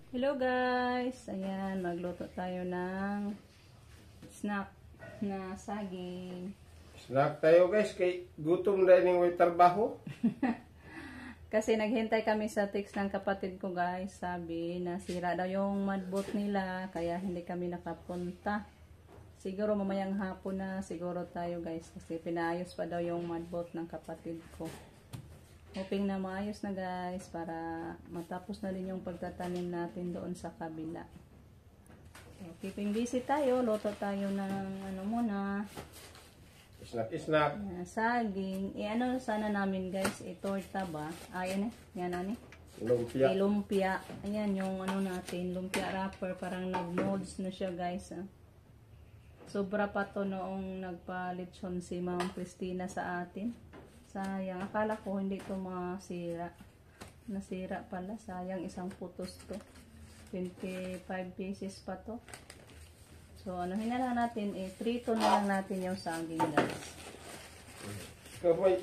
Hello guys! Ayan, magluto tayo ng snack na saging. Snack tayo guys, kay gutom na rin yung trabaho. Kasi naghintay kami sa text ng kapatid ko guys. Sabi na sira daw yung mudboat nila, kaya hindi kami nakapunta. Siguro mamayang hapon na siguro tayo guys, kasi pinaayos pa daw yung mudboat ng kapatid ko. Hoping na maayos na guys para matapos na rin yung pagtatanim natin doon sa kabila. So, keeping busy tayo. Luto tayo ng ano muna. Snack. Saging. Ano sana namin guys. Torta ba? Ayan yan ani. Lumpia. Lumpia. Ayan yung ano natin. Lumpia wrapper. Parang nag-molds na siya guys. Sobra pa to noong nagpa-lechon si Ma'am Christina sa atin. Sayang. Akala ko hindi to masira. Nasira pala. Sayang, isang putos to. 25 pieces pa to. So, ano hinala natin? Trito na lang natin yung saging guys. Ikaw may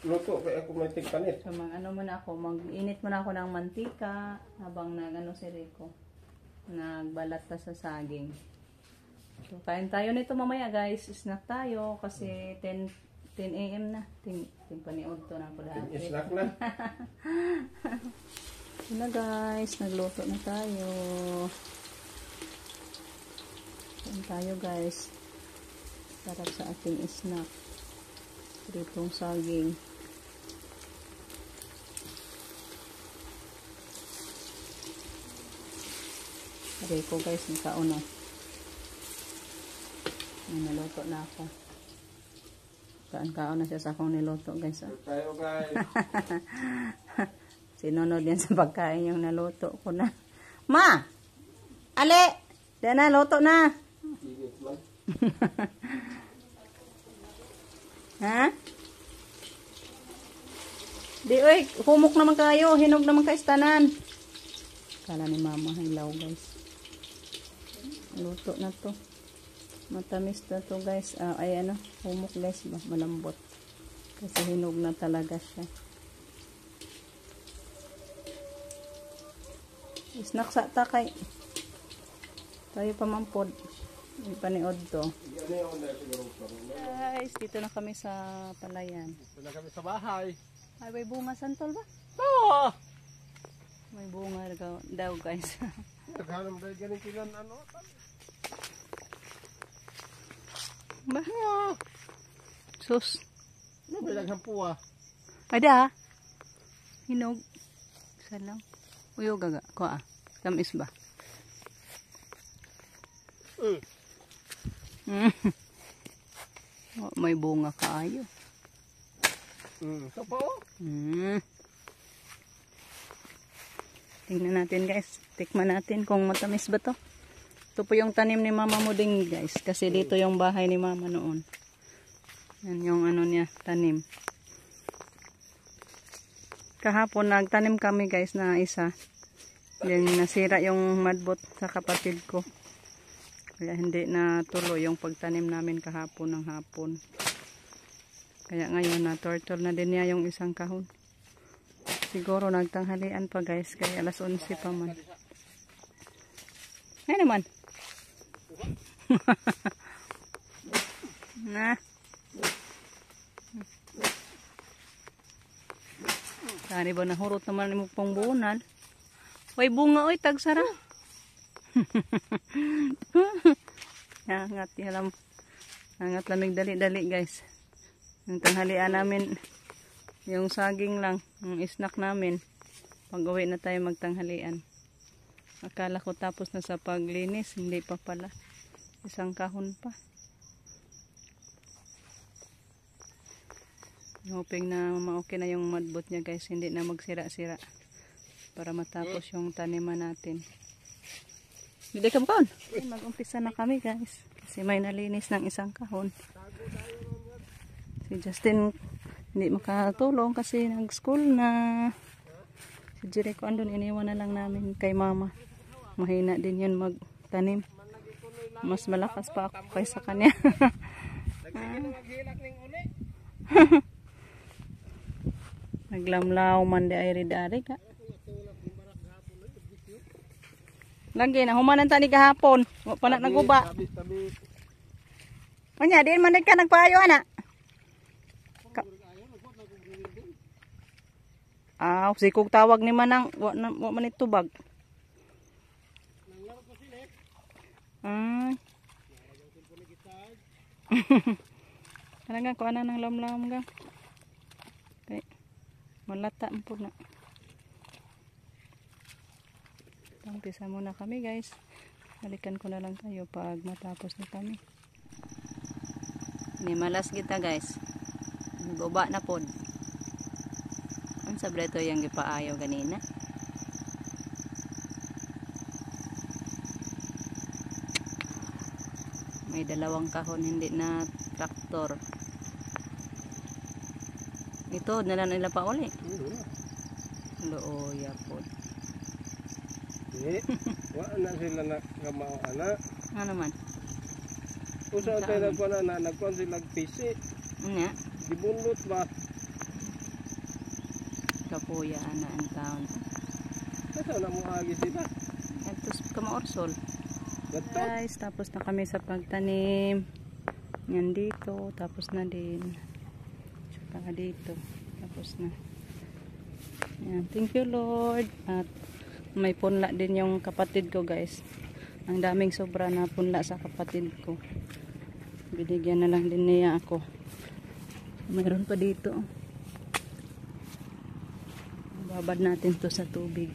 luto, kaya ako may tigpanit. So, ano muna ako. Mag-init muna ako ng mantika habang nag-ano si Rico. Nagbalat ta sa saging. So, kain tayo nito mamaya guys. Snack tayo kasi 10 a.m. na. Paniod to na ako lahat. Snack na. Yun guys, nagluto na tayo. Yan tayo guys. Sarap sa ating snack. Pritong saging. Sabi ko guys, nakauna. Naluto na ako. Kaan-kaan na siya sa akong niluto guys. Tayo guys. Sinunod yan sa pagkain yung naluto ko na. Ma! Ali! Diyan na, luto na. Ha? Di oy, humok naman kayo. Hinog naman kayo istanan. Kala ni mama, hilaw guys. Luto na to. Matamis na to guys. Ay ano, humok guys ba? Malambot. Kasi hinog na talaga siya. Snack sa takay. Tayo pamampod. Ipaniod to. Guys, dito na kami sa palayan. Dito na kami sa bahay. Ay, may bunga santol ba? Oo! May bunga daw guys. Naghanam dahil galing kilan ano? Ba? Sus. Ano ba naghampuwa? Ada. Hinog. Isa lang. Uyo gaga. Ko tamis ba? Oh, may bunga kaayo. Ito po. Tingnan natin guys. Tikman natin kung matamis ba to. Ito po yung tanim ni Mama Muding guys. Kasi dito yung bahay ni Mama noon. Yan yung ano niya, tanim. Kahapon nagtanim kami guys na isa. Then nasira yung mudboat sa kapatid ko. Kaya hindi na tuloy yung pagtanim namin kahapon ng hapon. Kaya ngayon na turtle na din niya yung isang kahon. Siguro nagtanghalian pa guys. Kaya alas 11 pa man. Ay naman. Na. Tani ba nahurot naman mo pong bunal? Way bunga oy tagsara. Angat yalam. Angat lamig dali-dali guys. Yung tanghalian namin yung saging lang, yung snack namin. Pag-uwi na tayo magtanghalian. Akala ko tapos na sa paglinis, hindi pa pala. Isang kahon pa. Hoping na ma-okay na yung mudboat niya guys, hindi na magsira-sira. Para matapos yung taniman natin. Hindi ka makahon. Mag-umpisa na kami guys. Kasi may nalinis ng isang kahon. Si Justin hindi makatulong kasi nag-school na. Si Jericho andun, iniwan na lang namin kay mama. Mahina din yun magtanim. Mas malakas pa ako kaysa kanya. Naglamlaw man di ay ridari ka. Lagi na humanan ta ni kahapon. Wa pa na naguba. Tabi. Anya, diin man ka nagpaayo ana. Sikog tawag ni manang wa man itubag. Talaga ko ana nang lamlam ga. Okay. Malata po na. Umpisa muna kami guys. Balikan ko na lang kayo pag matapos na kami. Ni malas kita guys. Naguba na pod. Ang sabreto yung gipaayo ganina. May dalawang kahon hindi na traktor. Ito na lang nila pa uli. Looya po. Wa na sila nagamao ana. Ano man? Usa tayo nagkuhan na nagkuhan sila nagpisi. Nya? Gibunlot ba? Kapuya ana ang taon. Asa na mo agi sila? Ito kamaorsol. Gato. Guys, tapos na kami sa pagtanim. Yan dito, tapos na din. Saka dito, tapos na. Yan, thank you Lord. At may punla din yung kapatid ko guys. Ang daming sobra na punla sa kapatid ko. Binigyan na lang din niya ako. Mayroon pa dito. Babad natin to sa tubig.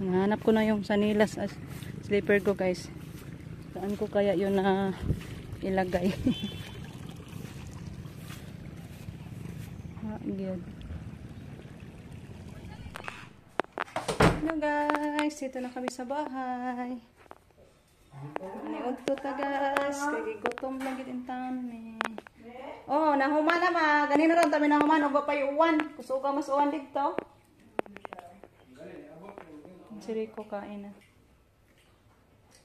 Hanap ko na yung sanilas as slipper ko guys. Saan ko kaya yun na ilagay? Good. Hello guys, dito na kami sa bahay. Niudto ta guys, kay gutom lagi din tanan eh. Oh, nahuman na ba? Ganino ron tabi nahuman og pa uwan. Kusuga mas uwan dito. Si Rico kain na.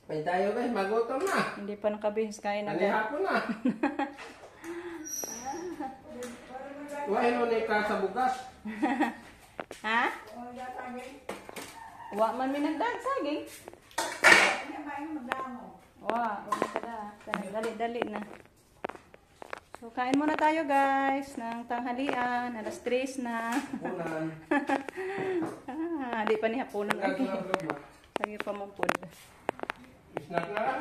Ay tayo guys, magutom na. Hindi pa nakabihis kain na. Hapon na. Why no ni ka sa bugas? Ha? Wa man mi nagdag saging. Wa, dali na. So kain muna tayo guys ng tanghalian, alas 3 na. Ulan. Di pa ni hapunan. Sige Sige pa mo pod. Snack na.